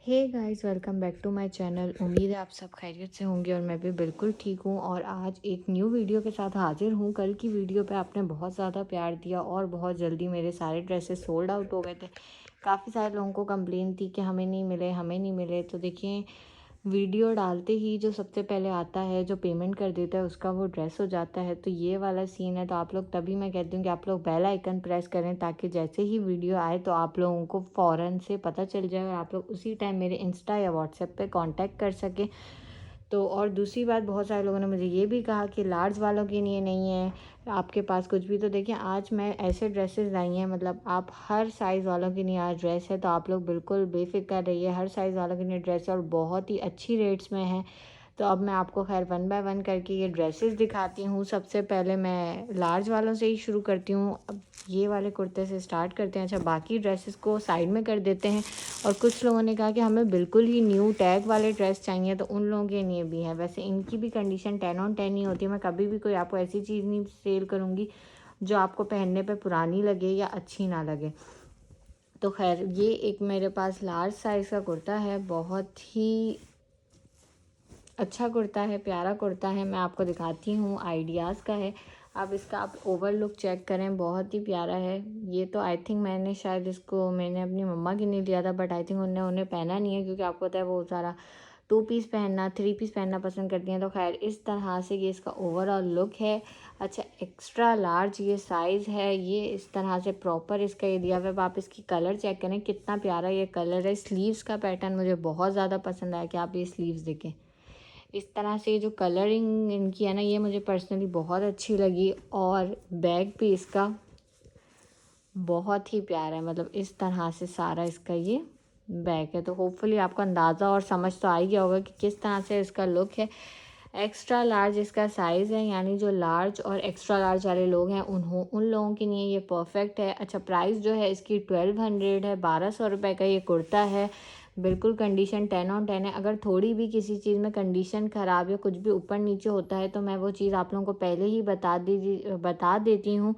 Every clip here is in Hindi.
Hey guys, welcome back to my channel. उम्मीद है आप सब खैरियत से होंगे और मैं भी बिल्कुल ठीक हूँ। और आज एक न्यू वीडियो के साथ हाजिर हूँ। कल की वीडियो पे आपने बहुत ज़्यादा प्यार दिया और बहुत जल्दी मेरे सारे ड्रेसेस सोल्ड आउट हो गए थे। काफ़ी सारे लोगों को कंप्लेन थी कि हमें नहीं मिले, हमें नहीं मिले। तो देखिए, वीडियो डालते ही जो सबसे पहले आता है, जो पेमेंट कर देता है, उसका वो ड्रेस हो जाता है। तो ये वाला सीन है। तो आप लोग, तभी मैं कहती हूँ कि आप लोग बेल आइकन प्रेस करें ताकि जैसे ही वीडियो आए तो आप लोगों को फ़ौरन से पता चल जाए और आप लोग उसी टाइम मेरे इंस्टा या व्हाट्सएप पे कांटेक्ट कर सकें। तो और दूसरी बात, बहुत सारे लोगों ने मुझे ये भी कहा कि लार्ज वालों के लिए नहीं है आपके पास कुछ भी। तो देखिए, आज मैं ऐसे ड्रेसेस लाई हैं, मतलब आप हर साइज़ वालों के लिए आज ड्रेस है। तो आप लोग बिल्कुल बेफिक्र रहिए, हर साइज़ वालों के लिए ड्रेस है और बहुत ही अच्छी रेट्स में है। तो अब मैं आपको खैर वन बाय वन करके ये ड्रेसेस दिखाती हूँ। सबसे पहले मैं लार्ज वालों से ही शुरू करती हूँ। अब ये वाले कुर्ते से स्टार्ट करते हैं। अच्छा, बाकी ड्रेसेस को साइड में कर देते हैं। और कुछ लोगों ने कहा कि हमें बिल्कुल ही न्यू टैग वाले ड्रेस चाहिए, तो उन लोगों के लिए भी हैं। वैसे इनकी भी कंडीशन 10/10 ही होती है। मैं कभी भी कोई आपको ऐसी चीज़ नहीं सेल करूँगी जो आपको पहनने पे पुरानी लगे या अच्छी ना लगे। तो खैर, ये एक मेरे पास लार्ज साइज़ का कुर्ता है। बहुत ही अच्छा कुर्ता है, प्यारा कुर्ता है। मैं आपको दिखाती हूँ, आइडियाज़ का है। आप इसका ओवर लुक चेक करें, बहुत ही प्यारा है। ये तो आई थिंक मैंने अपनी मम्मा के लिए लिया था, बट आई थिंक उन्हें पहना नहीं है, क्योंकि आपको पता है वो सारा 2 पीस पहनना, 3 पीस पहनना पसंद करती हैं। तो खैर, इस तरह से ये इसका ओवरऑल लुक है। अच्छा, एक्स्ट्रा लार्ज ये साइज़ है। ये इस तरह से प्रॉपर इसका ये दिया हुआ है। अब आप इसकी कलर चेक करें, कितना प्यारा ये कलर है। स्लीव्स का पैटर्न मुझे बहुत ज़्यादा पसंद आया कि आप ये स्लीव्स देखें। इस तरह से जो कलरिंग इनकी है ना, ये मुझे पर्सनली बहुत अच्छी लगी। और बैग भी इसका बहुत ही प्यारा है, मतलब इस तरह से सारा इसका ये बैग है। तो होपफुली आपको अंदाज़ा और समझ तो आ ही गया होगा कि किस तरह से इसका लुक है। एक्स्ट्रा लार्ज इसका साइज़ है, यानी जो लार्ज और एक्स्ट्रा लार्ज वाले लोग हैं उन लोगों के लिए ये परफेक्ट है। अच्छा, प्राइस जो है इसकी 1200 है, 1200 रुपये का ये कुर्ता है। बिल्कुल कंडीशन 10/10 है। अगर थोड़ी भी किसी चीज़ में कंडीशन ख़राब या कुछ भी ऊपर नीचे होता है तो मैं वो चीज़ आप लोगों को पहले ही बता देती हूँ।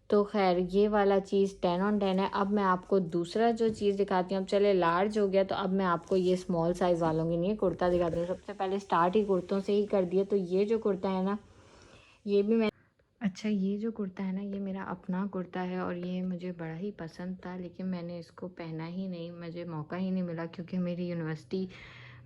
तो खैर, ये वाला चीज़ 10/10 है। अब मैं आपको दूसरा जो चीज़ दिखाती हूँ, अब चले लार्ज हो गया, तो अब मैं आपको ये स्मॉल साइज़ वालों के लिए कुर्ता दिखाती हूँ। सबसे पहले स्टार्ट ही कुर्तों से ही कर दिया। तो ये जो कुर्ता है ना, ये भी मैं अच्छा, ये जो कुर्ता है ना, ये मेरा अपना कुर्ता है और ये मुझे बड़ा ही पसंद था, लेकिन मैंने इसको पहना ही नहीं, मुझे मौका ही नहीं मिला, क्योंकि मेरी यूनिवर्सिटी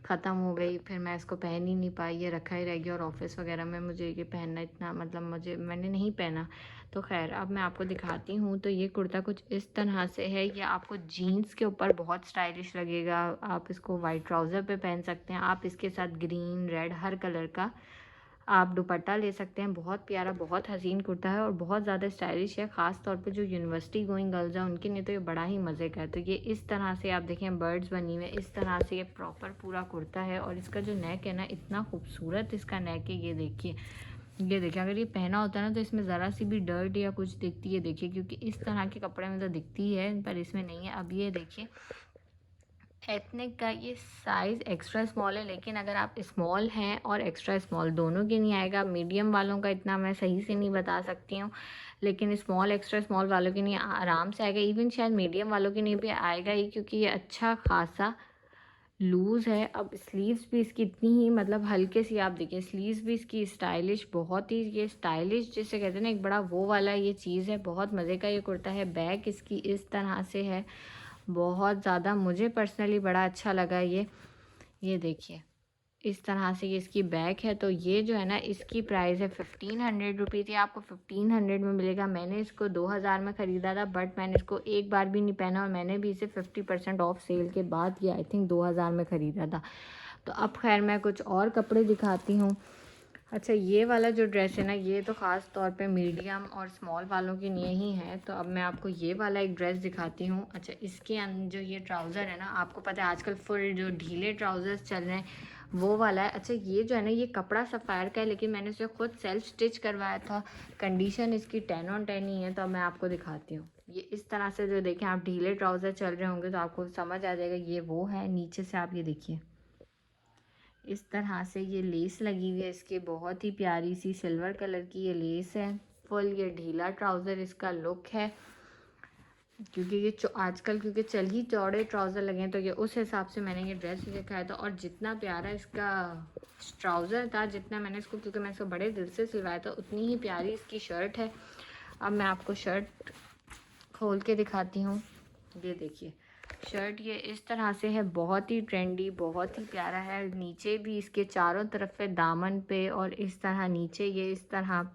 ख़त्म हो गई। फिर मैं इसको पहन ही नहीं पाई, ये रखा ही रह गया। और ऑफिस वगैरह में मुझे ये पहनना इतना, मतलब मैंने नहीं पहना। तो खैर, अब मैं आपको दिखाती हूँ। तो ये कुर्ता कुछ इस तरह से है। ये आपको जीन्स के ऊपर बहुत स्टाइलिश लगेगा। आप इसको वाइट ट्राउज़र पे पहन सकते हैं। आप इसके साथ ग्रीन, रेड, हर कलर का आप दुपट्टा ले सकते हैं। बहुत प्यारा, बहुत हसीन कुर्ता है और बहुत ज़्यादा स्टाइलिश है। ख़ास तौर पे जो यूनिवर्सिटी गोइंग गर्ल्स हैं उनके लिए तो ये बड़ा ही मज़े का है। तो ये इस तरह से आप देखें, बर्ड्स बनी हुई है, इस तरह से ये प्रॉपर पूरा कुर्ता है। और इसका जो नेक है ना, इतना खूबसूरत इसका नेक है। ये देखिए, ये देखिए, अगर ये पहना होता है ना तो इसमें ज़रा सी भी डर्ट या कुछ दिखती है, देखिए, क्योंकि इस तरह के कपड़े में तो दिखती है पर इसमें नहीं है। अब ये देखिए, एथनिक का ये साइज़ एक्स्ट्रा स्मॉल है, लेकिन अगर आप स्मॉल हैं और एक्स्ट्रा स्मॉल दोनों के नहीं आएगा। मीडियम वालों का इतना मैं सही से नहीं बता सकती हूँ, लेकिन स्मॉल, एक्स्ट्रा स्मॉल वालों के लिए आराम से आएगा। इवन शायद मीडियम वालों के लिए भी आएगा ही, क्योंकि ये अच्छा खासा लूज़ है। अब स्लीव्स भी इसकी इतनी ही, मतलब हल्के सी, आप देखिए, स्लीव्स भी इसकी स्टाइलिश, बहुत ही ये स्टाइलिश जिसे कहते हैं ना, एक बड़ा वो वाला ये चीज़ है। बहुत मज़े का ये कुर्ता है। बैक इसकी इस तरह से है, बहुत ज़्यादा मुझे पर्सनली बड़ा अच्छा लगा ये देखिए, इस तरह से ये इसकी बैक है। तो ये जो है ना, इसकी प्राइस है 1500 रुपीज़। ये आपको 1500 में मिलेगा। मैंने इसको 2000 में ख़रीदा था, बट मैंने इसको एक बार भी नहीं पहना और मैंने भी इसे 50% ऑफ सेल के बाद ये आई थिंक 2000 में ख़रीदा था। तो अब खैर, मैं कुछ और कपड़े दिखाती हूँ। अच्छा, ये वाला जो ड्रेस है ना, ये तो ख़ास तौर पे मीडियम और स्मॉल वालों के लिए ही है। तो अब मैं आपको ये वाला एक ड्रेस दिखाती हूँ। अच्छा, इसके अंदर जो ये ट्राउज़र है ना, आपको पता है आजकल फुल जो ढीले ट्राउज़र्स चल रहे हैं वो वाला है। अच्छा, ये जो है ना, ये कपड़ा सफ़ायर का है, लेकिन मैंने इसे खुद सेल्फ स्टिच करवाया था। कंडीशन इसकी 10/10 ही है। तो अब मैं आपको दिखाती हूँ। ये इस तरह से, जो देखें, आप ढीले ट्राउज़र चल रहे होंगे तो आपको समझ आ जाएगा ये वो है। नीचे से आप ये देखिए, इस तरह से ये लेस लगी हुई है इसके, बहुत ही प्यारी सी सिल्वर कलर की ये लेस है। फुल ये ढीला ट्राउज़र इसका लुक है। क्योंकि ये आजकल क्योंकि चल ही चौड़े ट्राउज़र लगे हैं, तो ये उस हिसाब से मैंने ये ड्रेस दिखाया था। और जितना प्यारा इसका ट्राउज़र था, जितना मैंने इसको, क्योंकि मैं इसको बड़े दिल से सिलवाया था, उतनी ही प्यारी इसकी शर्ट है। अब मैं आपको शर्ट खोल के दिखाती हूँ। ये देखिए शर्ट ये इस तरह से है, बहुत ही ट्रेंडी, बहुत ही प्यारा है। नीचे भी इसके चारों तरफ है दामन पे, और इस तरह नीचे ये इस तरह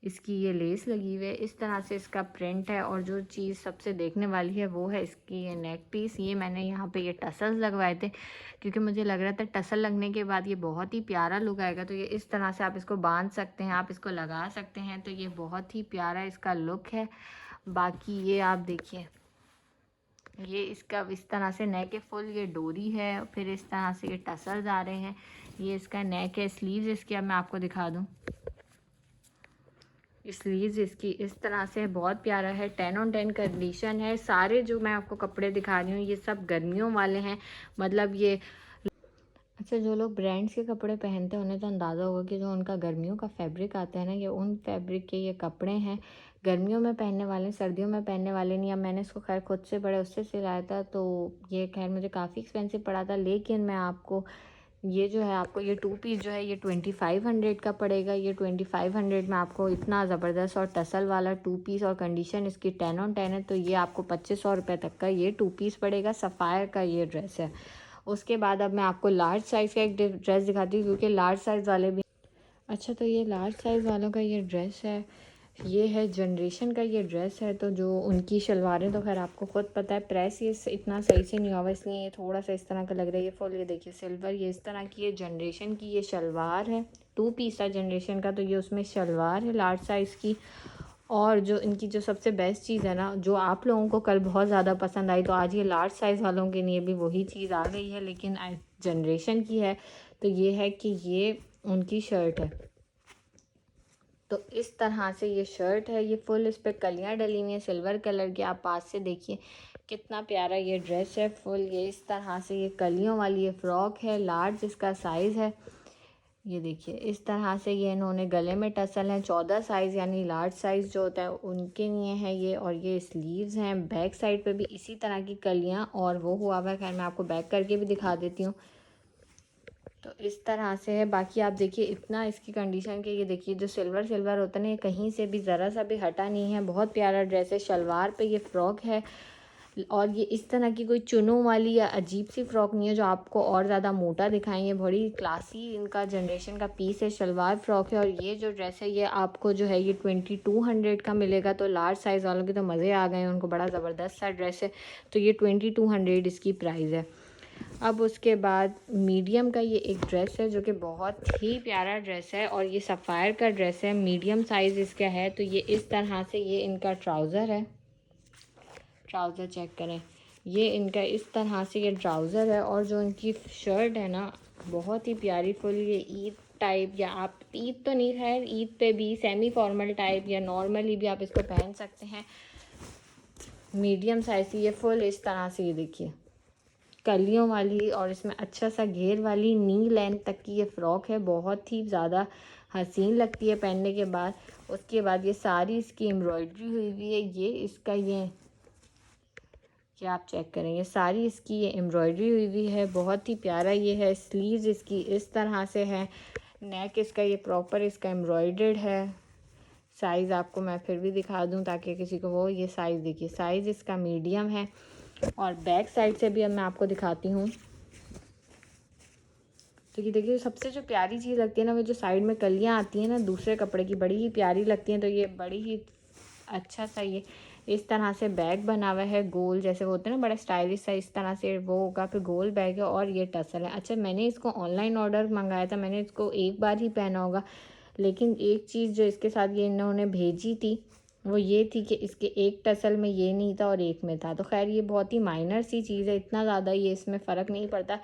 इसकी ये लेस लगी हुई है, इस तरह से इसका प्रिंट है। और जो चीज़ सबसे देखने वाली है वो है इसकी ये नेक पीस। ये मैंने यहाँ पे ये टसल्स लगवाए थे, क्योंकि मुझे लग रहा था टसल लगने के बाद ये बहुत ही प्यारा लुक आएगा। तो ये इस तरह से आप इसको बांध सकते हैं, आप इसको लगा सकते हैं, तो ये बहुत ही प्यारा इसका लुक है। बाकी ये आप देखिए, ये इसका इस तरह से नेक है, फुल ये डोरी है, फिर इस तरह से ये टसल्स आ रहे हैं। ये इसका नेक है। स्लीव्स इसकी अब मैं आपको दिखा दूँ। स्लीव्स इसकी इस तरह से बहुत प्यारा है, 10 on 10 कंडीशन है। सारे जो मैं आपको कपड़े दिखा रही हूँ ये सब गर्मियों वाले हैं, मतलब ये अच्छा, जो लोग ब्रांड्स के कपड़े पहनते हैं उन्हें तो अंदाज़ा होगा कि जो उनका गर्मियों का फैब्रिक आता है ना, ये उन फैब्रिक के ये कपड़े हैं। गर्मियों में पहनने वाले, सर्दियों में पहनने वाले नहीं। अब मैंने इसको खैर खुद से बड़े उससे सिलाया था, तो ये खैर मुझे काफ़ी एक्सपेंसिव पड़ा था। लेकिन मैं आपको ये जो है, आपको ये 2 पीस जो है ये 2500 का पड़ेगा। ये 2500 में आपको इतना ज़बरदस्त और टसल वाला 2 पीस, और कंडीशन इसकी 10 on 10 है, तो ये आपको 2500 रुपये तक का ये 2 पीस पड़ेगा। सफ़ायर का ये ड्रेस है। उसके बाद अब मैं आपको लार्ज साइज़ का एक ड्रेस दिखाती हूँ, क्योंकि लार्ज साइज़ वाले भी अच्छा, तो ये लार्ज साइज़ वालों का ये ड्रेस है। ये है जनरेशन का ये ड्रेस है। तो जो उनकी शलवारें तो खैर आपको ख़ुद पता है, प्रेस ये इतना सही से नहीं हुआ, इसलिए ये थोड़ा सा इस तरह का लग रहा है। ये फुल ये देखिए सिल्वर, ये इस तरह की ये जनरेशन की ये शलवार है। 2 पीस था जनरेशन का, तो ये उसमें शलवार है लार्ज साइज़ की। और जो इनकी जो सबसे बेस्ट चीज़ है ना, जो आप लोगों को कल बहुत ज़्यादा पसंद आई, तो आज ये लार्ज साइज़ वालों के लिए भी वही चीज़ आ गई है, लेकिन जनरेशन की है। तो ये है कि ये उनकी शर्ट है। तो इस तरह से ये शर्ट है, ये फुल इस पर कलियाँ डली हुई हैं सिल्वर कलर की। आप पास से देखिए कितना प्यारा ये ड्रेस है। फुल ये इस तरह से ये कलियों वाली ये फ़्रॉक है, लार्ज इसका साइज़ है। ये देखिए इस तरह से ये इन्होंने गले में टसल हैं, 14 साइज़ यानी लार्ज साइज़ जो होता है उनके लिए है ये। और ये स्लीव्स हैं, बैक साइड पे भी इसी तरह की कलियाँ और वो हुआ हुआ है। खैर मैं आपको बैक करके भी दिखा देती हूँ। तो इस तरह से है। बाकी आप देखिए इतना इसकी कंडीशन के, ये देखिए जो सिल्वर सिल्वर होता है ना, ये कहीं से भी ज़रा सा भी हटा नहीं है। बहुत प्यारा ड्रेस है। शलवार पे ये फ़्रॉक है, और ये इस तरह की कोई चुनों वाली या अजीब सी फ़्रॉक नहीं है जो आपको और ज़्यादा मोटा दिखाएंगे। बड़ी क्लासी इनका जनरेशन का पीस है, शलवार फ़्रॉक है। और ये जो ड्रेस है ये आपको जो है ये 2200 का मिलेगा। तो लार्ज साइज़ वालों के तो मज़े आ गए, उनको बड़ा ज़बरदस्त सा ड्रेस है। तो ये 2200 इसकी प्राइस है। अब उसके बाद मीडियम का ये एक ड्रेस है जो कि बहुत ही प्यारा ड्रेस है, और ये सफ़ायर का ड्रेस है, मीडियम साइज़ इसका है। तो ये इस तरह से ये इनका ट्राउज़र है। ट्राउज़र चेक करें, ये इनका इस तरह से ये ट्राउज़र है। और जो इनकी शर्ट है ना, बहुत ही प्यारी फुल ये ईद टाइप, या आप ईद तो नहीं, खैर ईद पे भी सेमी फॉर्मल टाइप या नॉर्मली भी आप इसको पहन सकते हैं। मीडियम साइज़ ये फुल इस तरह से, ये देखिए कलियों वाली, और इसमें अच्छा सा घेर वाली नी लेंथ तक की ये फ़्रॉक है। बहुत ही ज़्यादा हसीन लगती है पहनने के बाद। उसके बाद ये सारी इसकी एम्ब्रॉयडरी हुई हुई है। ये इसका ये आप चेक करें, ये सारी इसकी ये एम्ब्रॉयडरी हुई हुई है। बहुत ही प्यारा ये है। स्लीव्स इसकी इस तरह से है। नेक इसका ये प्रॉपर इसका एम्ब्रॉयडर्ड है। साइज़ आपको मैं फिर भी दिखा दूं ताकि किसी को वो, ये साइज़ देखिए, साइज़ इसका मीडियम है। और बैक साइड से भी अब मैं आपको दिखाती हूँ। तो ये देखिए सबसे जो प्यारी चीज़ लगती है ना, वो जो साइड में कलियाँ आती हैं ना दूसरे कपड़े की, बड़ी ही प्यारी लगती हैं। तो ये बड़ी ही अच्छा सा ये इस तरह से बैग बना हुआ है, गोल जैसे होते हैं ना, बड़ा स्टाइलिश सा, इस तरह से वो होगा कि गोल बैग है। और ये टसल है। अच्छा, मैंने इसको ऑनलाइन ऑर्डर मंगाया था, मैंने इसको एक बार ही पहना होगा। लेकिन एक चीज़ जो इसके साथ ये इन्होंने भेजी थी वो ये थी कि इसके एक टसल में ये नहीं था और एक में था। तो खैर ये बहुत ही माइनर सी चीज़ है, इतना ज़्यादा ये इसमें फ़र्क नहीं पड़ता।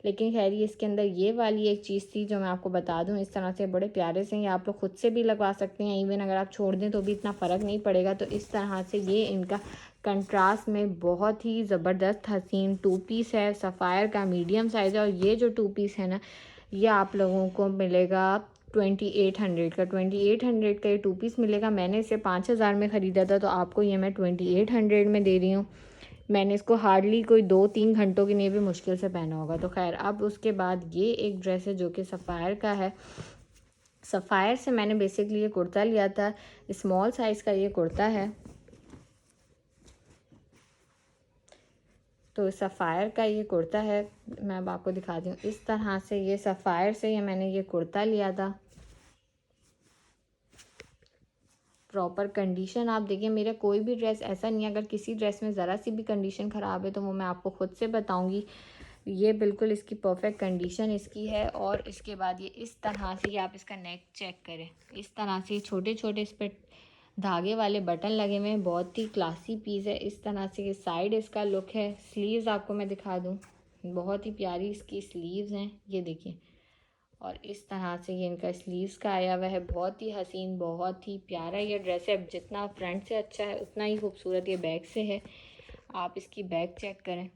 लेकिन खैर ये इसके अंदर ये वाली एक चीज़ थी जो मैं आपको बता दूं। इस तरह से बड़े प्यारे से, ये आप लोग खुद से भी लगवा सकते हैं। इवन अगर आप छोड़ दें तो भी इतना फ़र्क नहीं पड़ेगा। तो इस तरह से ये इनका कंट्रास्ट में बहुत ही ज़बरदस्त हसीन 2 पीस है। सफ़ायर का मीडियम साइज़ है। और ये जो 2 पीस है ना, ये आप लोगों को मिलेगा 2800 का। 2800 का ये 2 पीस मिलेगा। मैंने इसे 5000 में ख़रीदा था, तो आपको ये मैं 2800 में दे रही हूँ। मैंने इसको हार्डली कोई 2-3 घंटों के लिए भी मुश्किल से पहना होगा। तो खैर, अब उसके बाद ये एक ड्रेस है जो कि सफ़ायर का है। सफ़ायर से मैंने बेसिकली ये कुर्ता लिया था, स्मॉल साइज़ का ये कुर्ता है। तो सफ़ायर का ये कुर्ता है, मैं अब आपको दिखाती हूँ। इस तरह से ये सफ़ायर से ये मैंने ये कुर्ता लिया था। प्रॉपर कंडीशन आप देखिए, मेरा कोई भी ड्रेस ऐसा नहीं है, अगर किसी ड्रेस में ज़रा सी भी कंडीशन ख़राब है तो वो मैं आपको ख़ुद से बताऊंगी। ये बिल्कुल इसकी परफेक्ट कंडीशन इसकी है। और इसके बाद ये इस तरह से, ये आप इसका नेक चेक करें, इस तरह से छोटे छोटे इस पर धागे वाले बटन लगे हुए हैं। बहुत ही क्लासी पीस है। इस तरह से ये साइड इसका लुक है। स्लीव्स आपको मैं दिखा दूँ, बहुत ही प्यारी इसकी स्लीव्स हैं, ये देखिए। और इस तरह से ये इनका स्लीव्स का आया हुआ है। बहुत ही हसीन, बहुत ही प्यारा ये ड्रेस है। जितना फ्रंट से अच्छा है उतना ही खूबसूरत ये बैक से है। आप इसकी बैक चेक करें,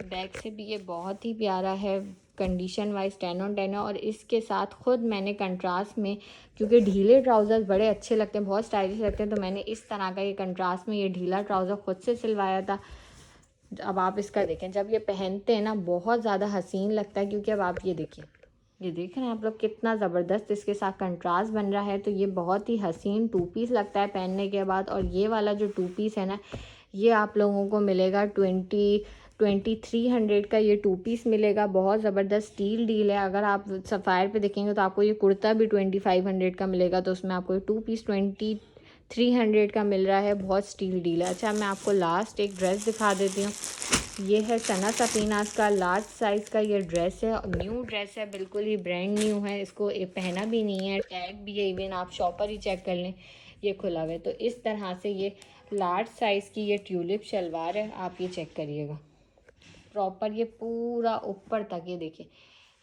बैक से भी ये बहुत ही प्यारा है। कंडीशन वाइज 10 on 10 है। और इसके साथ ख़ुद मैंने कंट्रास्ट में, क्योंकि ढीले ट्राउज़र बड़े अच्छे लगते हैं, बहुत स्टाइलिश लगते हैं, तो मैंने इस तरह का ये कंट्रास्ट में ये ढीला ट्राउज़र ख़ुद से सिलवाया था। अब आप इसका देखें, जब ये पहनते हैं ना बहुत ज़्यादा हसीन लगता है। क्योंकि अब आप ये देखिए, ये देख रहे हैं आप लोग कितना ज़बरदस्त इसके साथ कंट्रास्ट बन रहा है। तो ये बहुत ही हसीन 2 पीस लगता है पहनने के बाद। और ये वाला जो 2 पीस है ना, ये आप लोगों को मिलेगा 2300 का ये 2 पीस मिलेगा। बहुत ज़बरदस्त स्टील डील है। अगर आप सफ़ायर पे देखेंगे तो आपको ये कुर्ता भी 2500 का मिलेगा, तो उसमें आपको 2 पीस 2300 का मिल रहा है। बहुत स्टील डील है। अच्छा, मैं आपको लास्ट एक ड्रेस दिखा देती हूँ। ये है सना सफीनाज का लार्ज साइज़ का ये ड्रेस है। न्यू ड्रेस है, बिल्कुल ही ब्रांड न्यू है। इसको पहना भी नहीं है, टैग भी है, इवन आप शॉपर ही चेक कर लें, ये खुला हुआ है। तो इस तरह से ये लार्ज साइज़ की ये ट्यूलिप शलवार है। आप ये चेक करिएगा, प्रॉपर ये पूरा ऊपर तक, ये देखिए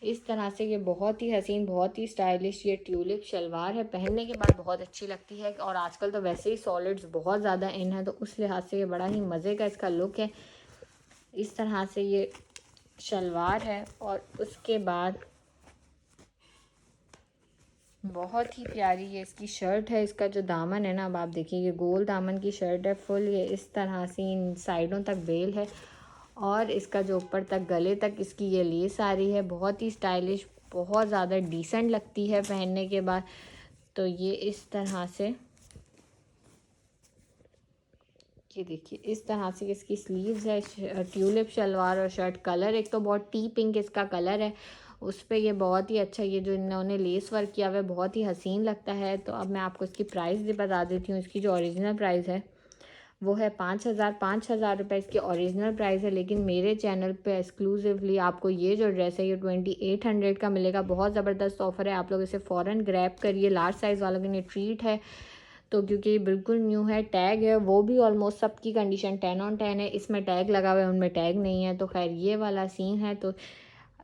इस तरह से। ये बहुत ही हसीन, बहुत ही स्टाइलिश ये ट्यूलिप शलवार है। पहनने के बाद बहुत अच्छी लगती है। और आजकल तो वैसे ही सॉलिड्स बहुत ज़्यादा इन है, तो उस लिहाज से ये बड़ा ही मज़े का इसका लुक है। इस तरह से ये शलवार है। और उसके बाद बहुत ही प्यारी ये इसकी शर्ट है। इसका जो दामन है ना, अब आप देखिए, ये गोल दामन की शर्ट है फुल। ये इस तरह से इन साइडों तक बेल है। और इसका जो ऊपर तक गले तक इसकी ये लेस आ रही है। बहुत ही स्टाइलिश, बहुत ज़्यादा डिसेंट लगती है पहनने के बाद। तो ये इस तरह से, ये देखिए इस तरह से इसकी स्लीव्स है। ट्यूलिप शलवार और शर्ट। कलर एक तो बहुत टी पिंक इसका कलर है, उस पर ये बहुत ही अच्छा, ये जो इन्होंने लेस वर्क किया हुआ है बहुत ही हसीन लगता है। तो अब मैं आपको इसकी प्राइस भी बता देती हूँ। इसकी जो ओरिजिनल प्राइस है वो है 5000 रुपये इसकी ओरिजिनल प्राइस है। लेकिन मेरे चैनल पे एक्सक्लूसिवली आपको ये जो ड्रेस है ये 2800 का मिलेगा। बहुत ज़बरदस्त ऑफ़र है, आप लोग इसे फ़ौरन ग्रैब करिए। लार्ज साइज़ वालों के लिए ट्रीट है। तो क्योंकि ये बिल्कुल न्यू है, टैग है वो भी ऑलमोस्ट सबकी कंडीशन 10 on 10 है। इसमें टैग लगा हुआ है, उनमें टैग नहीं है। तो खैर ये वाला सीन है। तो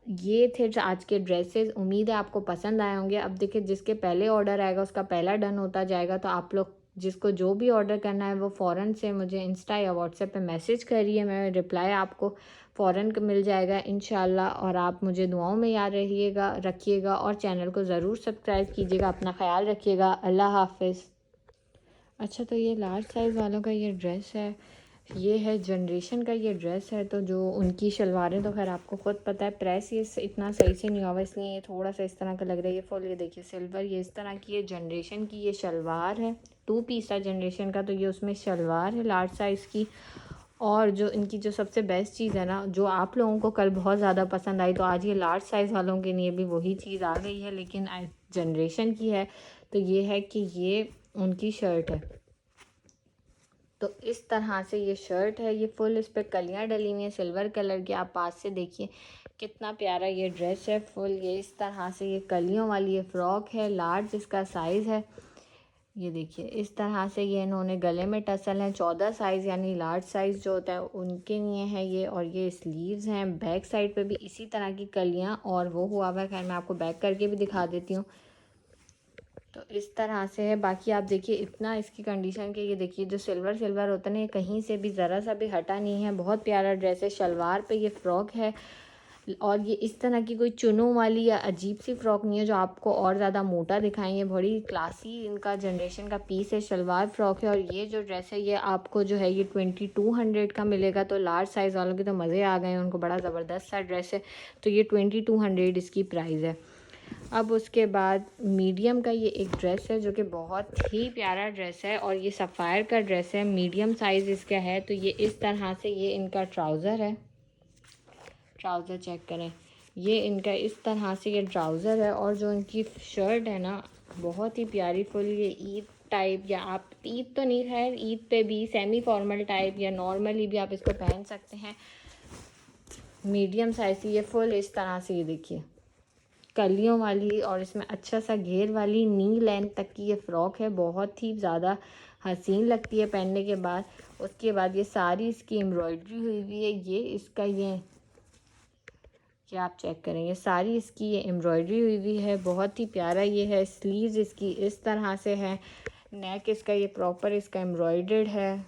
ये थे आज के ड्रेसेस। उम्मीद है आपको पसंद आए होंगे। अब देखिए, जिसके पहले ऑर्डर आएगा उसका पहला डन होता जाएगा। तो आप लोग जिसको जो भी ऑर्डर करना है वो फ़ौरन से मुझे इंस्टा या व्हाट्सएप पे मैसेज करिए। मैं रिप्लाई आपको फ़ौरन मिल जाएगा इंशाल्लाह। और आप मुझे दुआओं में याद रखिएगा और चैनल को ज़रूर सब्सक्राइब कीजिएगा। अपना ख्याल रखिएगा। अल्लाह हाफिज़। अच्छा, तो ये लार्ज साइज़ वालों का ये ड्रेस है, ये है जनरेशन का ये ड्रेस है। तो जो उनकी शलवारें तो खैर आपको ख़ुद पता है, प्रेस ये इतना सही से नहीं हुआ, इसलिए ये थोड़ा सा इस तरह का लग रहा है। ये फुल, ये देखिए सिल्वर, ये इस तरह की ये जनरेशन की ये शलवार है। 2 पीस था जनरेशन का, तो ये उसमें शलवार है लार्ज साइज़ की। और जो इनकी जो सबसे बेस्ट चीज़ है ना, जो आप लोगों को कल बहुत ज़्यादा पसंद आई, तो आज ये लार्ज साइज़ वालों के लिए भी वही चीज़ आ गई है, लेकिन जनरेशन की है। तो ये है कि ये उनकी शर्ट है। तो इस तरह से ये शर्ट है, ये फुल इस पर कलियाँ डली हुई हैं सिल्वर कलर की। आप पास से देखिए कितना प्यारा ये ड्रेस है फुल। ये इस तरह से ये कलियों वाली ये फ़्रॉक है, लार्ज इसका साइज़ है। ये देखिए इस तरह से ये इन्होंने गले में टसल हैं। 14 साइज़ यानी लार्ज साइज़ जो होता है उनके लिए है ये। और ये स्लीव्स हैं। बैक साइड पे भी इसी तरह की कलियाँ और वो हुआ हुआ है। खैर मैं आपको बैक करके भी दिखा देती हूँ। तो इस तरह से है। बाकी आप देखिए इतना इसकी कंडीशन के, ये देखिए जो सिल्वर सिल्वर होता है ना, ये कहीं से भी ज़रा सा भी हटा नहीं है। बहुत प्यारा ड्रेस है। शलवार पे ये फ़्रॉक है, और ये इस तरह की कोई चुनों वाली या अजीब सी फ़्रॉक नहीं है जो आपको और ज़्यादा मोटा दिखाएंगे। बड़ी क्लासी इनका जनरेशन का पीस है, शलवार फ़्रॉक है। और ये जो ड्रेस है ये आपको जो है ये 2200 का मिलेगा। तो लार्ज साइज़ वालों के तो मज़े आ गए हैं, उनको बड़ा ज़बरदस्त सा ड्रेस है। तो ये 2200 इसकी प्राइस है। अब उसके बाद मीडियम का ये एक ड्रेस है जो कि बहुत ही प्यारा ड्रेस है और ये सफ़ायर का ड्रेस है, मीडियम साइज़ इसका है। तो ये इस तरह से ये इनका ट्राउज़र है, ट्राउज़र चेक करें, ये इनका इस तरह से ये ट्राउज़र है। और जो इनकी शर्ट है ना बहुत ही प्यारी फुल, ये ईद टाइप, या आप ईद तो नहीं, खैर ईद पे भी सेमी फॉर्मल टाइप या नॉर्मली भी आप इसको पहन सकते हैं। मीडियम साइज़ की ये फुल इस तरह से, ये देखिए कलियों वाली और इसमें अच्छा सा घेर वाली नी लेंथ तक की ये फ़्रॉक है। बहुत ही ज़्यादा हसीन लगती है पहनने के बाद। उसके बाद ये सारी इसकी एम्ब्रॉयडरी हुई हुई है। ये इसका ये आप चेक करें, ये सारी इसकी ये एम्ब्रॉयडरी हुई हुई है, बहुत ही प्यारा ये है। स्लीव्स इसकी इस तरह से है, नेक इसका ये प्रॉपर इसका एम्ब्रॉयडर्ड है।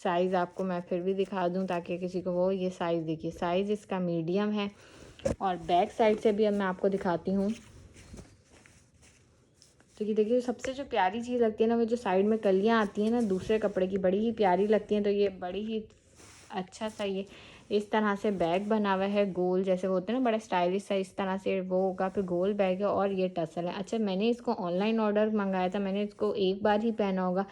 साइज़ आपको मैं फिर भी दिखा दूं ताकि किसी को वो, ये साइज़ देखिए, साइज़ इसका मीडियम है। और बैक साइड से भी अब मैं आपको दिखाती हूँ। तो ये देखिए सबसे जो प्यारी चीज़ लगती है ना, वो जो साइड में कलियाँ आती हैं ना दूसरे कपड़े की, बड़ी ही प्यारी लगती हैं। तो ये बड़ी ही अच्छा सा ये इस तरह से बैग बना हुआ है, गोल जैसे होते हैं ना, बड़ा स्टाइलिश सा इस तरह से वो होगा। फिर गोल बैग है और ये टसल है। अच्छा, मैंने इसको ऑनलाइन ऑर्डर मंगाया था, मैंने इसको एक बार ही पहना होगा।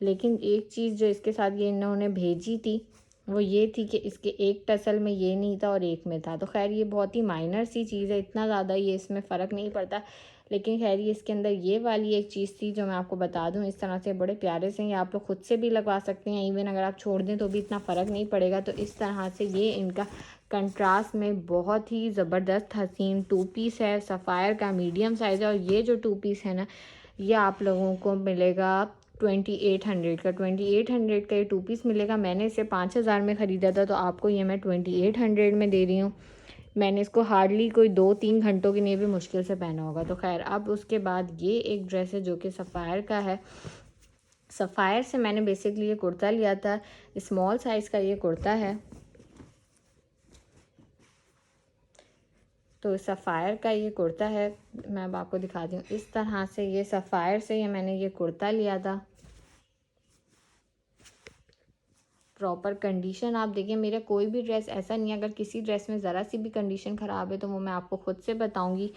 लेकिन एक चीज़ जो इसके साथ ये इन्होंने भेजी थी वो ये थी कि इसके एक टसल में ये नहीं था और एक में था। तो खैर ये बहुत ही माइनर सी चीज़ है, इतना ज़्यादा ये इसमें फ़र्क नहीं पड़ता। लेकिन खैर ये इसके अंदर ये वाली एक चीज़ थी जो मैं आपको बता दूं, इस तरह से बड़े प्यारे से ये आप लोग खुद से भी लगवा सकते हैं। इवन अगर आप छोड़ दें तो भी इतना फ़र्क नहीं पड़ेगा। तो इस तरह से ये इनका कंट्रास्ट में बहुत ही ज़बरदस्त हसीन टू पीस है, सफ़ायर का मीडियम साइज़ है। और ये जो टू पीस है ना, ये आप लोगों को मिलेगा 2800 का। 2800 का ये टू पीस मिलेगा। मैंने इसे 5000 में ख़रीदा था, तो आपको ये मैं 2800 में दे रही हूँ। मैंने इसको हार्डली कोई 2-3 घंटों के लिए भी मुश्किल से पहना होगा। तो खैर अब उसके बाद ये एक ड्रेस है जो कि सफ़ायर का है। सफ़ायर से मैंने बेसिकली ये कुर्ता लिया था, स्मॉल साइज़ का ये कुर्ता है। तो सफ़ायर का ये कुर्ता है, मैं अब आपको दिखाती हूँ। इस तरह से ये सफ़ायर से ये मैंने ये कुर्ता लिया था। प्रॉपर कंडीशन आप देखिए, मेरा कोई भी ड्रेस ऐसा नहीं है, अगर किसी ड्रेस में ज़रा सी भी कंडीशन ख़राब है तो वो मैं आपको ख़ुद से बताऊंगी।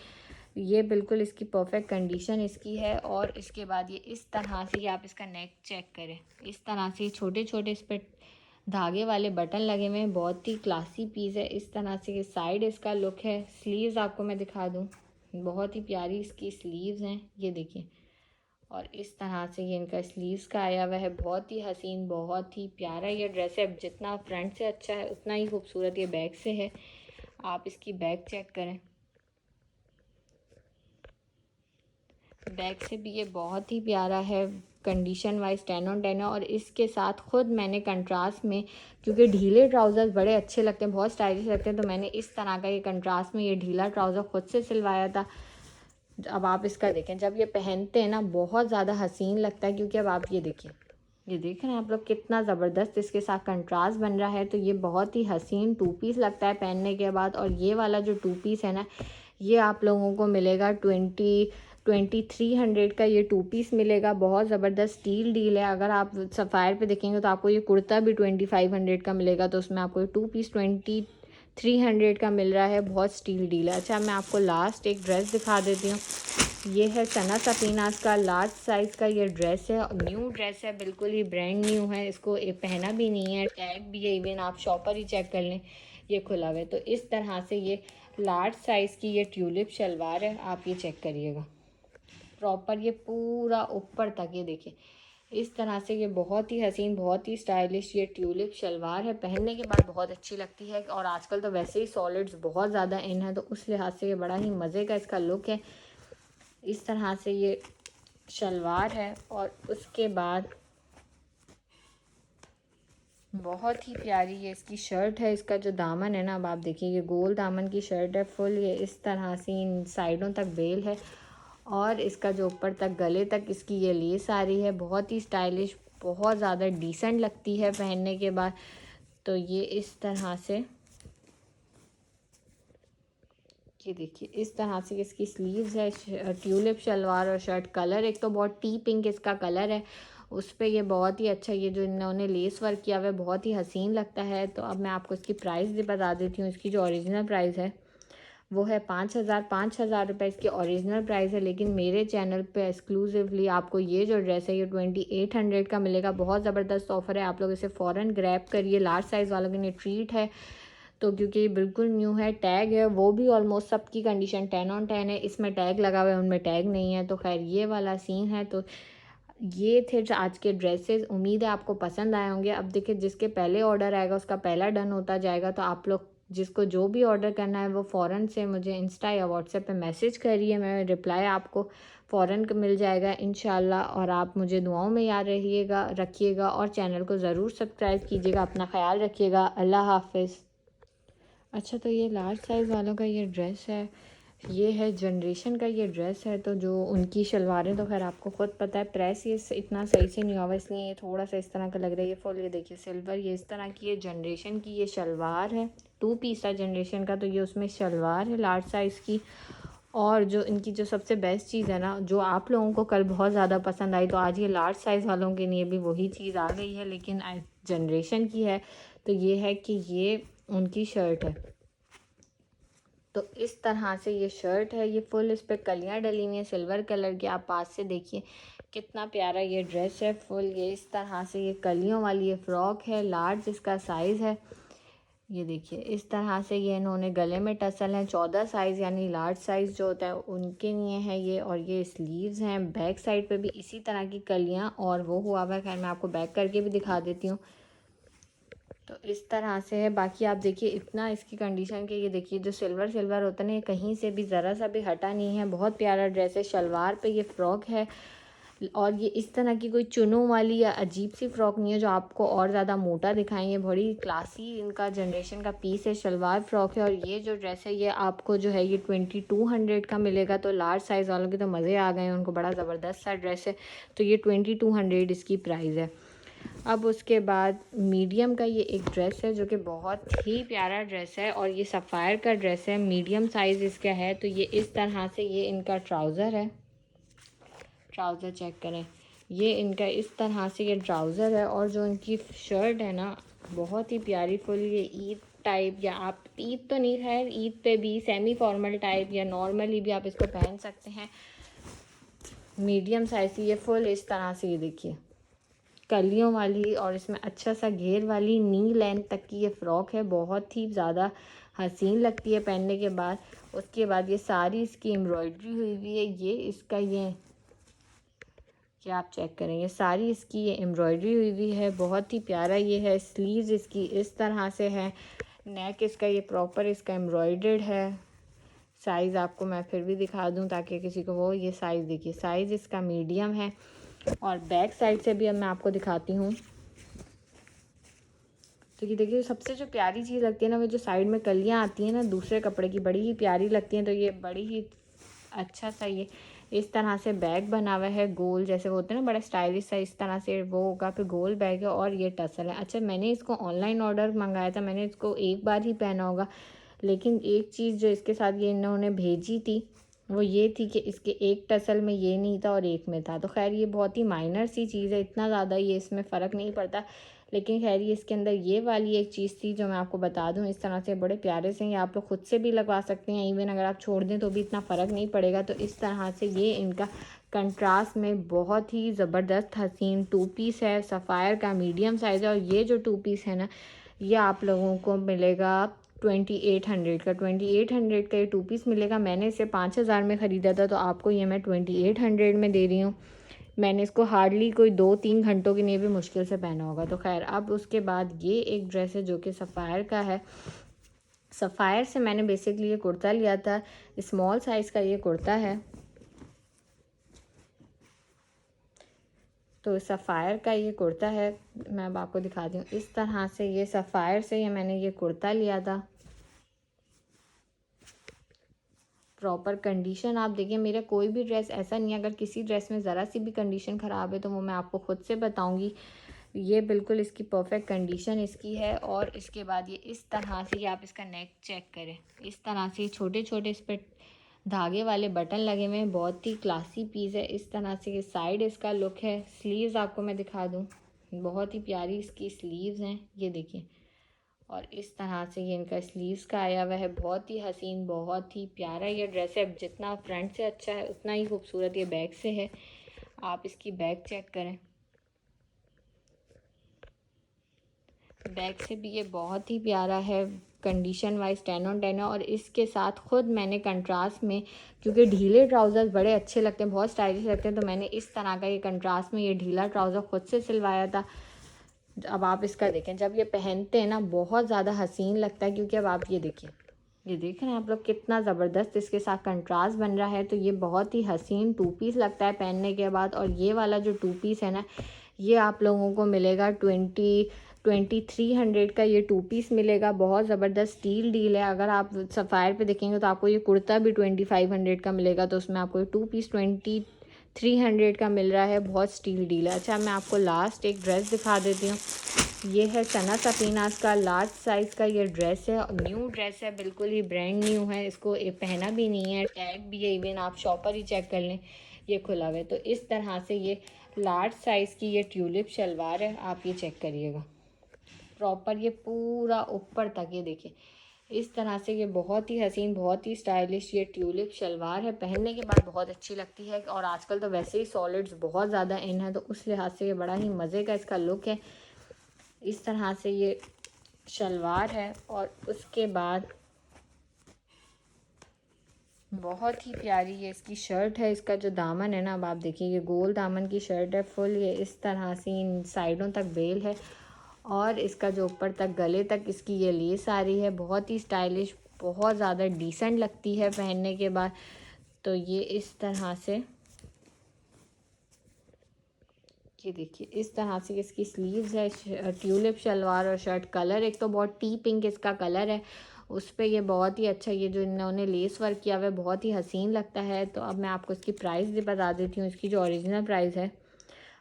ये बिल्कुल इसकी परफेक्ट कंडीशन इसकी है। और इसके बाद ये इस तरह से, ये आप इसका नेक चेक करें, इस तरह से छोटे छोटे इस पर धागे वाले बटन लगे हुए हैं, बहुत ही क्लासी पीस है। इस तरह से ये साइड इसका लुक है। स्लीव्स आपको मैं दिखा दूँ, बहुत ही प्यारी इसकी स्लीव्स हैं, ये देखिए। और इस तरह से ये इनका स्लीव्स का आया हुआ है, बहुत ही हसीन, बहुत ही प्यारा ये ड्रेस है। जितना फ्रंट से अच्छा है उतना ही खूबसूरत ये बैक से है। आप इसकी बैक चेक करें, बैक से भी ये बहुत ही प्यारा है। कंडीशन वाइज 10 on 10 है। और इसके साथ खुद मैंने कंट्रास्ट में, क्योंकि ढीले ट्राउज़र्स बड़े अच्छे लगते हैं, बहुत स्टाइलिश लगते हैं, तो मैंने इस तरह का ये कंट्रास्ट में ये ढीला ट्राउज़र खुद से सिलवाया था। अब आप इसका देखें, जब ये पहनते हैं ना बहुत ज़्यादा हसीन लगता है। क्योंकि अब आप ये देखिए, ये देख रहे हैं आप लोग कितना ज़बरदस्त इसके साथ कंट्रास्ट बन रहा है। तो ये बहुत ही हसीन टू पीस लगता है पहनने के बाद। और ये वाला जो टू पीस है ना, ये आप लोगों को मिलेगा 2300 का ये टू पीस मिलेगा। बहुत ज़बरदस्त स्टील डील है। अगर आप सफ़ायर पे देखेंगे तो आपको ये कुर्ता भी 2500 का मिलेगा। तो उसमें आपको टू पीस 2300 का मिल रहा है। बहुत स्टील डील है। अच्छा, मैं आपको लास्ट एक ड्रेस दिखा देती हूँ। ये है सना सफीनाज का लार्ज साइज़ का ये ड्रेस है, न्यू ड्रेस है, बिल्कुल ही ब्रांड न्यू है। इसको पहना भी नहीं है, टैग भी है, इवन आप शॉपर ही चेक कर लें, ये खुला हुआ है। तो इस तरह से ये लार्ज साइज़ की ये ट्यूलिप शलवार है, आप ये चेक करिएगा प्रॉपर, ये पूरा ऊपर तक, ये देखिए इस तरह से ये बहुत ही हसीन, बहुत ही स्टाइलिश ये ट्यूलिप शलवार है। पहनने के बाद बहुत अच्छी लगती है। और आजकल तो वैसे ही सॉलिड्स बहुत ज़्यादा इन है, तो उस लिहाज से ये बड़ा ही मज़े का इसका लुक है। इस तरह से ये शलवार है। और उसके बाद बहुत ही प्यारी ये इसकी शर्ट है। इसका जो दामन है ना, अब आप देखिए, ये गोल दामन की शर्ट है फुल, ये इस तरह से इन साइडों तक बेल है। और इसका जो ऊपर तक गले तक इसकी ये लेस आ रही है, बहुत ही स्टाइलिश, बहुत ज़्यादा डिसेंट लगती है पहनने के बाद। तो ये इस तरह से ये देखिए इस तरह से इसकी स्लीव्स है, ट्यूलिप शलवार और शर्ट। कलर एक तो बहुत टी पिंक इसका कलर है, उस पर ये बहुत ही अच्छा, ये जो इन्होंने लेस वर्क किया हुआ है बहुत ही हसीन लगता है। तो अब मैं आपको इसकी प्राइस भी बता देती हूँ। इसकी जो ओरिजिनल प्राइस है वो है 5,000 रुपये इसकी ओरिजिनल प्राइस है। लेकिन मेरे चैनल पे एक्सक्लूसिवली आपको ये जो ड्रेस है ये 2800 का मिलेगा। बहुत ज़बरदस्त ऑफ़र है, आप लोग इसे फ़ौरन ग्रैब करिए। लार्ज साइज़ वालों के लिए ट्रीट है, तो क्योंकि ये बिल्कुल न्यू है। टैग है वो भी ऑलमोस्ट सबकी कंडीशन 10/10 है, इसमें टैग लगा हुआ है उनमें टैग नहीं है। तो खैर ये वाला सीन है। तो ये थे आज के ड्रेसेस, उम्मीद है आपको पसंद आए होंगे। अब देखिए जिसके पहले ऑर्डर आएगा उसका पहला डन होता जाएगा। तो आप लोग जिसको जो भी ऑर्डर करना है वो फ़ौरन से मुझे इंस्टा या व्हाट्सएप पे मैसेज करिए, मैं रिप्लाई आपको फ़ौरन मिल जाएगा इंशाल्लाह। और आप मुझे दुआओं में याद रखिएगा और चैनल को ज़रूर सब्सक्राइब कीजिएगा। अपना ख्याल रखिएगा। अल्लाह हाफिज़। अच्छा, तो ये लार्ज साइज़ वालों का ये ड्रेस है, ये है जनरेशन का ये ड्रेस है। तो जो उनकी शलवारें तो खैर आपको ख़ुद पता है, प्रेस ये इतना सही से नहीं हुआ इसलिए ये थोड़ा सा इस तरह का लग रहा है। ये फुल ये देखिए सिल्वर, ये इस तरह की ये जनरेशन की ये शलवार है। 2 पीस था जनरेशन का, तो ये उसमें शलवार है लार्ज साइज़ की। और जो इनकी जो सबसे बेस्ट चीज़ है ना, जो आप लोगों को कल बहुत ज़्यादा पसंद आई, तो आज ये लार्ज साइज़ वालों के लिए भी वही चीज़ आ गई है, लेकिन जनरेशन की है। तो ये है कि ये उनकी शर्ट है। तो इस तरह से ये शर्ट है, ये फुल इस पर कलियाँ डली हुई हैं सिल्वर कलर की। आप पास से देखिए कितना प्यारा ये ड्रेस है। फुल ये इस तरह से ये कलियों वाली ये फ़्रॉक है, लार्ज इसका साइज़ है। ये देखिए इस तरह से ये इन्होंने गले में टसल हैं, 14 साइज़ यानी लार्ज साइज़ जो होता है उनके लिए है ये। और ये स्लीव्स हैं, बैक साइड पे भी इसी तरह की कलियाँ और वो हुआ हुआ है। खैर मैं आपको बैक करके भी दिखा देती हूँ। तो इस तरह से है। बाकी आप देखिए इतना इसकी कंडीशन के, ये देखिए जो सिल्वर होता है ना, ये कहीं से भी ज़रा सा भी हटा नहीं है। बहुत प्यारा ड्रेस है। शलवार पे ये फ़्रॉक है और ये इस तरह की कोई चुनों वाली या अजीब सी फ़्रॉक नहीं है जो आपको और ज़्यादा मोटा दिखाएंगे। बड़ी क्लासी इनका जनरेशन का पीस है, शलवार फ़्रॉक है। और ये जो ड्रेस है ये आपको जो है ये 2200 का मिलेगा। तो लार्ज साइज़ वालों के तो मज़े आ गए हैं, उनको बड़ा ज़बरदस्त सा ड्रेस है। तो ये 2200 इसकी प्राइस है। अब उसके बाद मीडियम का ये एक ड्रेस है जो कि बहुत ही प्यारा ड्रेस है और ये सफ़ायर का ड्रेस है, मीडियम साइज़ इसका है। तो ये इस तरह से ये इनका ट्राउज़र है, ट्राउज़र चेक करें, ये इनका इस तरह से ये ट्राउज़र है। और जो इनकी शर्ट है ना बहुत ही प्यारी, फुल ये ईद टाइप, या आप ईद तो नहीं, खैर ईद पे भी सेमी फॉर्मल टाइप या नॉर्मली भी आप इसको पहन सकते हैं। मीडियम साइज़ ये फुल इस तरह से, ये देखिए कलियों वाली और इसमें अच्छा सा घेर वाली नी लेंथ तक की ये फ़्रॉक है। बहुत ही ज़्यादा हसीन लगती है पहनने के बाद। उसके बाद ये सारी इसकी एम्ब्रॉयडरी हुई हुई है। ये इसका ये आप चेक करें, ये सारी इसकी ये एम्ब्रॉयडरी हुई हुई है। बहुत ही प्यारा ये है। स्लीव्स इसकी इस तरह से है, नेक इसका ये प्रॉपर इसका एम्ब्रॉयडर्ड है। साइज़ आपको मैं फिर भी दिखा दूं ताकि किसी को वो, ये साइज़ देखिए, साइज़ इसका मीडियम है। और बैक साइड से भी अब मैं आपको दिखाती हूँ। तो ये देखिए सबसे जो प्यारी चीज़ लगती है ना, वो जो साइड में कलियाँ आती हैं ना दूसरे कपड़े की, बड़ी ही प्यारी लगती हैं। तो ये बड़ी ही अच्छा सा ये इस तरह से बैग बना हुआ है, गोल जैसे वो होते हैं ना, बड़ा स्टाइलिश सा इस तरह से वो होगा। फिर गोल बैग है और ये टसल है। अच्छा, मैंने इसको ऑनलाइन ऑर्डर मंगाया था, मैंने इसको एक बार ही पहना होगा। लेकिन एक चीज़ जो इसके साथ ये इन्होंने भेजी थी वो ये थी कि इसके एक टसल में ये नहीं था और एक में था। तो खैर ये बहुत ही माइनर सी चीज़ है, इतना ज़्यादा ये इसमें फ़र्क नहीं पड़ता। लेकिन खैर ये इसके अंदर ये वाली एक चीज़ थी जो मैं आपको बता दूं। इस तरह से बड़े प्यारे से ये आप लोग ख़ुद से भी लगवा सकते हैं, इवन अगर आप छोड़ दें तो भी इतना फ़र्क नहीं पड़ेगा। तो इस तरह से ये इनका कंट्रास्ट में बहुत ही ज़बरदस्त हसीन 2 पीस है, सफ़ायर का मीडियम साइज़ है। और ये जो 2 पीस है ना, ये आप लोगों को मिलेगा 2800 का। 2800 का ये 2 पीस मिलेगा। मैंने इसे 5000 में ख़रीदा था, तो आपको ये मैं 2800 में दे रही हूँ। मैंने इसको हार्डली कोई 2-3 घंटों के लिए भी मुश्किल से पहना होगा। तो खैर अब उसके बाद ये एक ड्रेस है जो कि सफ़ायर का है। सफ़ायर से मैंने बेसिकली ये कुर्ता लिया था, स्मॉल साइज़ का ये कुर्ता है। तो सफ़ायर का ये कुर्ता है, मैं अब आपको दिखाती हूँ। इस तरह से ये सफ़ायर से ये मैंने ये कुर्ता लिया था। प्रॉपर कंडीशन आप देखिए, मेरा कोई भी ड्रेस ऐसा नहीं है, अगर किसी ड्रेस में ज़रा सी भी कंडीशन ख़राब है तो वो मैं आपको ख़ुद से बताऊंगी। ये बिल्कुल इसकी परफेक्ट कंडीशन इसकी है। और इसके बाद ये इस तरह से, ये आप इसका नेक चेक करें, इस तरह से छोटे छोटे इस पर धागे वाले बटन लगे हुए हैं। बहुत ही क्लासी पीस है। इस तरह से ये साइड इसका लुक है। स्लीव्स आपको मैं दिखा दूँ, बहुत ही प्यारी इसकी स्लीव्स हैं, ये देखिए। और इस तरह से ये इनका स्लीव्स का आया हुआ है। बहुत ही हसीन, बहुत ही प्यारा ये ड्रेस है। जितना फ्रंट से अच्छा है उतना ही खूबसूरत ये बैक से है। आप इसकी बैक चेक करें, बैक से भी ये बहुत ही प्यारा है। कंडीशन वाइज 10 on 10 है। और इसके साथ खुद मैंने कंट्रास्ट में, क्योंकि ढीले ट्राउज़र्स बड़े अच्छे लगते हैं, बहुत स्टाइलिश लगते हैं, तो मैंने इस तरह का ये कंट्रास्ट में ये ढीला ट्राउज़र खुद से सिलवाया था। अब आप इसका देखें, जब ये पहनते हैं ना बहुत ज़्यादा हसीन लगता है। क्योंकि अब आप ये देखिए, ये देख रहे हैं आप लोग कितना ज़बरदस्त इसके साथ कंट्रास्ट बन रहा है। तो ये बहुत ही हसीन 2 पीस लगता है पहनने के बाद। और ये वाला जो 2 पीस है ना, ये आप लोगों को मिलेगा 2300 का ये 2 पीस मिलेगा। बहुत ज़बरदस्त स्टील डील है। अगर आप सफ़ायर पे देखेंगे तो आपको ये कुर्ता भी 2500 का मिलेगा। तो उसमें आपको 2 पीस 2300 का मिल रहा है। बहुत स्टील डील है। अच्छा, मैं आपको लास्ट एक ड्रेस दिखा देती हूँ। ये है सना सफीनाज का लार्ज साइज़ का ये ड्रेस है। न्यू ड्रेस है, बिल्कुल ही ब्रांड न्यू है। इसको पहना भी नहीं है, टैग भी है, इवन आप शॉप पर ही चेक कर लें, ये खुला हुआ है। तो इस तरह से ये लार्ज साइज़ की ये ट्यूलिप शलवार है। आप ये चेक करिएगा, प्रॉपर ये पूरा ऊपर तक, ये देखिए इस तरह से। ये बहुत ही हसीन, बहुत ही स्टाइलिश ये ट्यूलिप शलवार है। पहनने के बाद बहुत अच्छी लगती है। और आजकल तो वैसे ही सॉलिड्स बहुत ज़्यादा इन है, तो उस लिहाज से ये बड़ा ही मज़े का इसका लुक है। इस तरह से ये शलवार है। और उसके बाद बहुत ही प्यारी ये इसकी शर्ट है। इसका जो दामन है ना, अब आप देखिए, ये गोल दामन की शर्ट है फुल। ये इस तरह से इन साइडों तक बेल है। और इसका जो ऊपर तक गले तक इसकी ये लेस आ रही है। बहुत ही स्टाइलिश, बहुत ज़्यादा डिसेंट लगती है पहनने के बाद। तो ये इस तरह से, ये देखिए इस तरह से इसकी स्लीव्स है। ट्यूलिप शलवार और शर्ट, कलर एक तो बहुत टी पिंक इसका कलर है, उस पर ये बहुत ही अच्छा, ये जो इन्होंने लेस वर्क किया हुआ है बहुत ही हसीन लगता है। तो अब मैं आपको इसकी प्राइस भी बता देती हूँ। इसकी जो ओरिजिनल प्राइस है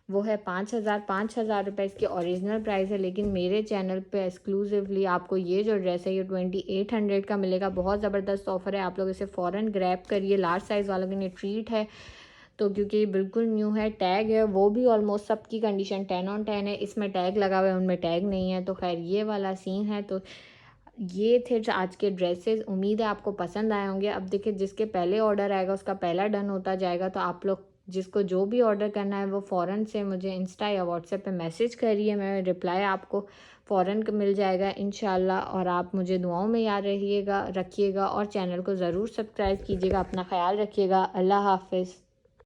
वो है 5,000 रुपये इसकी ओरिजिनल प्राइस है। लेकिन मेरे चैनल पे एक्सक्लूसिवली आपको ये जो ड्रेस है ये 2800 का मिलेगा। बहुत ज़बरदस्त ऑफ़र है, आप लोग इसे फ़ौरन ग्रैब करिए। लार्ज साइज़ वालों के लिए ट्रीट है। तो क्योंकि ये बिल्कुल न्यू है, टैग है वो भी ऑलमोस्ट सबकी कंडीशन 10 on 10 है। इसमें टैग लगा हुआ है, उनमें टैग नहीं है। तो खैर ये वाला सीन है। तो ये थे आज के ड्रेसेस। उम्मीद है आपको पसंद आए होंगे। अब देखिए, जिसके पहले ऑर्डर आएगा उसका पहला डन होता जाएगा। तो आप लोग जिसको जो भी ऑर्डर करना है वो फ़ौरन से मुझे इंस्टा या व्हाट्सएप पे मैसेज करिए, मैं रिप्लाई आपको फ़ौरन मिल जाएगा इंशाल्लाह। और आप मुझे दुआओं में याद रखिएगा और चैनल को ज़रूर सब्सक्राइब कीजिएगा। अपना ख्याल रखिएगा। अल्लाह हाफ़िज़।